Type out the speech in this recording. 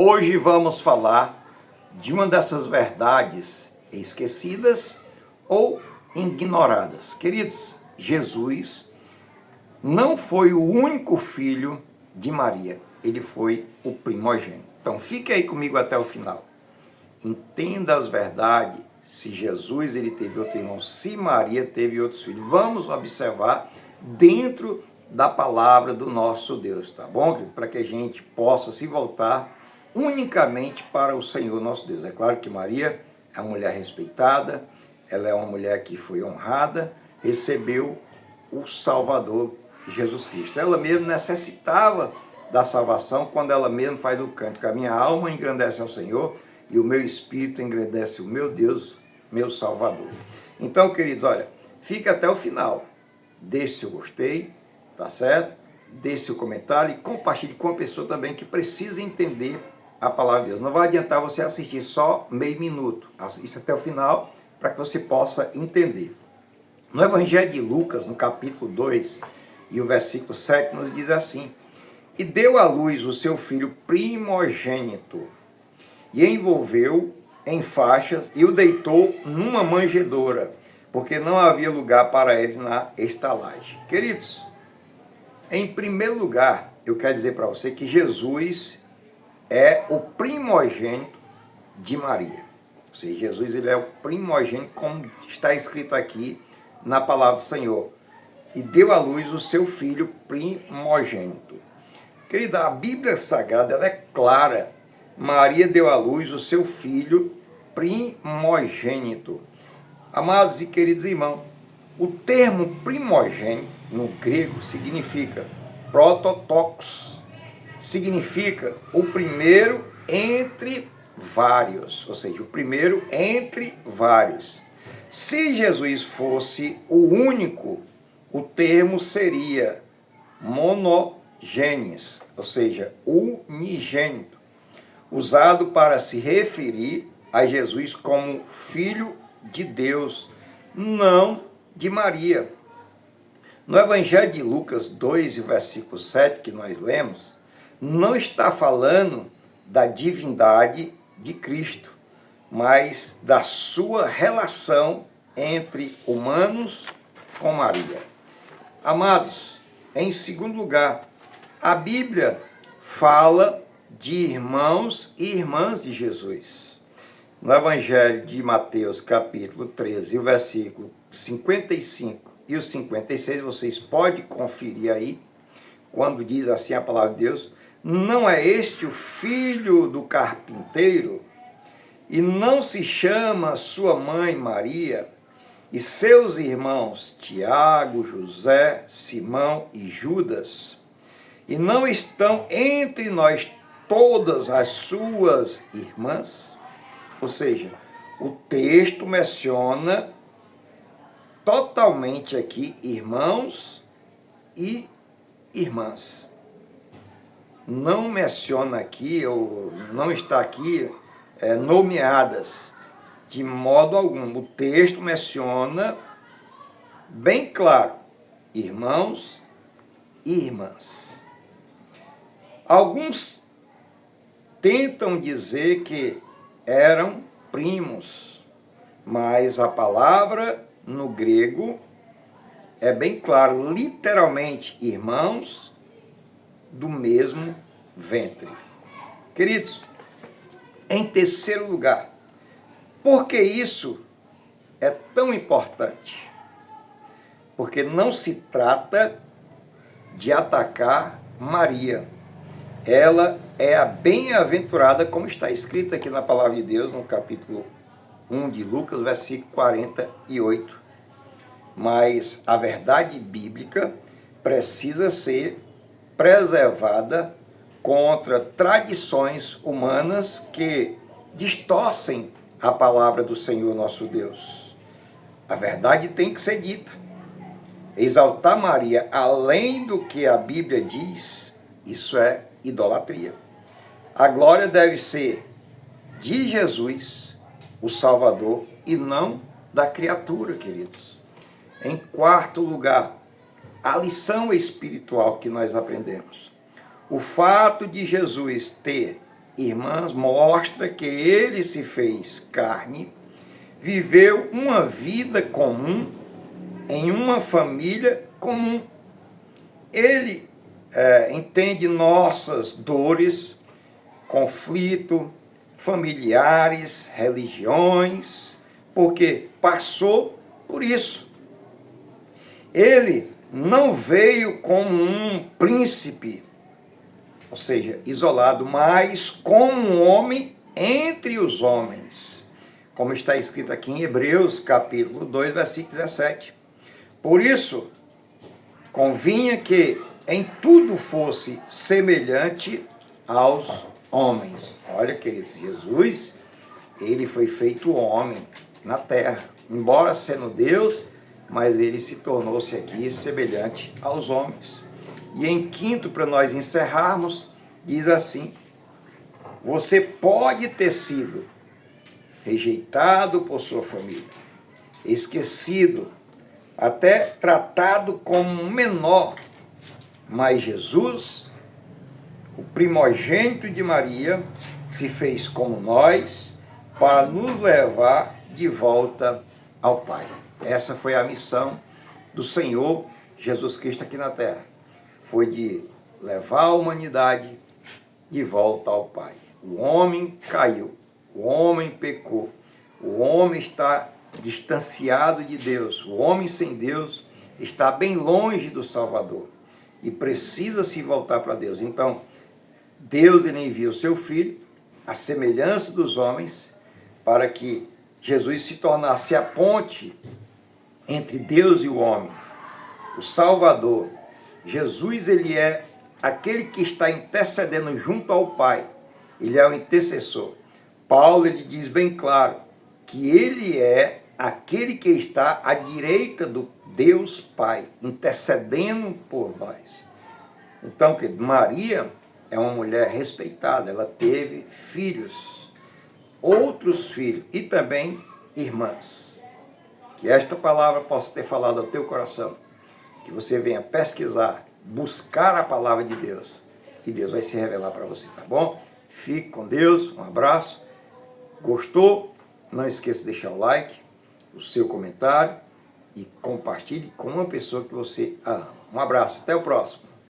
Hoje vamos falar de uma dessas verdades esquecidas ou ignoradas. Queridos, Jesus não foi o único filho de Maria, ele foi o primogênito. Então fique aí comigo até o final. Entenda as verdades, se Jesus ele teve outro irmão, se Maria teve outros filhos. Vamos observar dentro da palavra do nosso Deus, tá bom? Para que a gente possa se voltar unicamente para o Senhor nosso Deus. É claro que Maria é uma mulher respeitada, ela é uma mulher que foi honrada, recebeu o Salvador Jesus Cristo. Ela mesmo necessitava da salvação quando ela mesma faz o cântico: a minha alma engrandece ao Senhor e o meu espírito engrandece o meu Deus, meu Salvador. Então, queridos, olha, fique até o final. Deixe seu gostei, tá certo? Deixe seu comentário e compartilhe com a pessoa também que precisa entender a palavra de Deus. Não vai adiantar você assistir só meio minuto. Assista até o final para que você possa entender. No Evangelho de Lucas, no capítulo 2 e o versículo 7, nos diz assim: e deu à luz o seu filho primogênito, e envolveu em faixas e o deitou numa manjedoura, porque não havia lugar para eles na estalagem. Queridos, em primeiro lugar, eu quero dizer para você que Jesus é o primogênito de Maria. Ou seja, Jesus ele é o primogênito, como está escrito aqui na palavra do Senhor. E deu à luz o seu filho primogênito. Querida, a Bíblia Sagrada ela é clara. Maria deu à luz o seu filho primogênito. Amados e queridos irmãos, o termo primogênito no grego significa prototokos. Significa o primeiro entre vários, ou seja, o primeiro entre vários. Se Jesus fosse o único, o termo seria monogênes, ou seja, unigênito, usado para se referir a Jesus como filho de Deus, não de Maria. No Evangelho de Lucas 2, versículo 7, que nós lemos, não está falando da divindade de Cristo, mas da sua relação entre humanos com Maria. Amados, em segundo lugar, a Bíblia fala de irmãos e irmãs de Jesus. No Evangelho de Mateus, capítulo 13, o versículo 55 e o 56, vocês podem conferir aí, quando diz assim a palavra de Deus: não é este o filho do carpinteiro? E não se chama sua mãe Maria? E seus irmãos Tiago, José, Simão e Judas? E não estão entre nós todas as suas irmãs? Ou seja, o texto menciona totalmente aqui irmãos e irmãs. Não menciona aqui, ou não está aqui nomeadas de modo algum. O texto menciona bem claro, irmãos e irmãs. Alguns tentam dizer que eram primos, mas a palavra no grego é bem claro, literalmente, irmãos do mesmo ventre. Queridos, em terceiro lugar, por que isso é tão importante? Porque não se trata de atacar Maria. Ela é a bem-aventurada, como está escrito aqui na palavra de Deus, no capítulo 1 de Lucas, versículo 48. Mas a verdade bíblica precisa ser preservada contra tradições humanas que distorcem a palavra do Senhor nosso Deus. A verdade tem que ser dita. Exaltar Maria além do que a Bíblia diz, isso é idolatria. A glória deve ser de Jesus, o Salvador, e não da criatura, queridos. Em quarto lugar, a lição espiritual que nós aprendemos. O fato de Jesus ter irmãs, mostra que ele se fez carne, viveu uma vida comum, em uma família comum. Ele entende nossas dores, conflito, familiares, religiões, porque passou por isso. Ele não veio como um príncipe, ou seja, isolado, mas como um homem entre os homens, como está escrito aqui em Hebreus, capítulo 2, versículo 17. Por isso, convinha que em tudo fosse semelhante aos homens. Olha, queridos, Jesus, ele foi feito homem na terra, embora sendo Deus, mas ele se tornou-se aqui semelhante aos homens. E em quinto, para nós encerrarmos, diz assim: você pode ter sido rejeitado por sua família, esquecido, até tratado como um menor, mas Jesus, o primogênito de Maria, se fez como nós para nos levar de volta ao Pai. Essa foi a missão do Senhor Jesus Cristo aqui na terra. Foi de levar a humanidade de volta ao Pai. O homem caiu, o homem pecou, o homem está distanciado de Deus, o homem sem Deus está bem longe do Salvador e precisa se voltar para Deus. Então, Deus ele envia o seu Filho, à semelhança dos homens, para que Jesus se tornasse a ponte entre Deus e o homem, o Salvador. Jesus ele é aquele que está intercedendo junto ao Pai, ele é o intercessor. Paulo ele diz bem claro que ele é aquele que está à direita do Deus Pai, intercedendo por nós. Então, Maria é uma mulher respeitada, ela teve filhos, outros filhos e também irmãs. Que esta palavra possa ter falado ao teu coração, que você venha pesquisar, buscar a palavra de Deus, que Deus vai se revelar para você, tá bom? Fique com Deus, um abraço. Gostou? Não esqueça de deixar o like, o seu comentário e compartilhe com uma pessoa que você ama. Um abraço, até o próximo.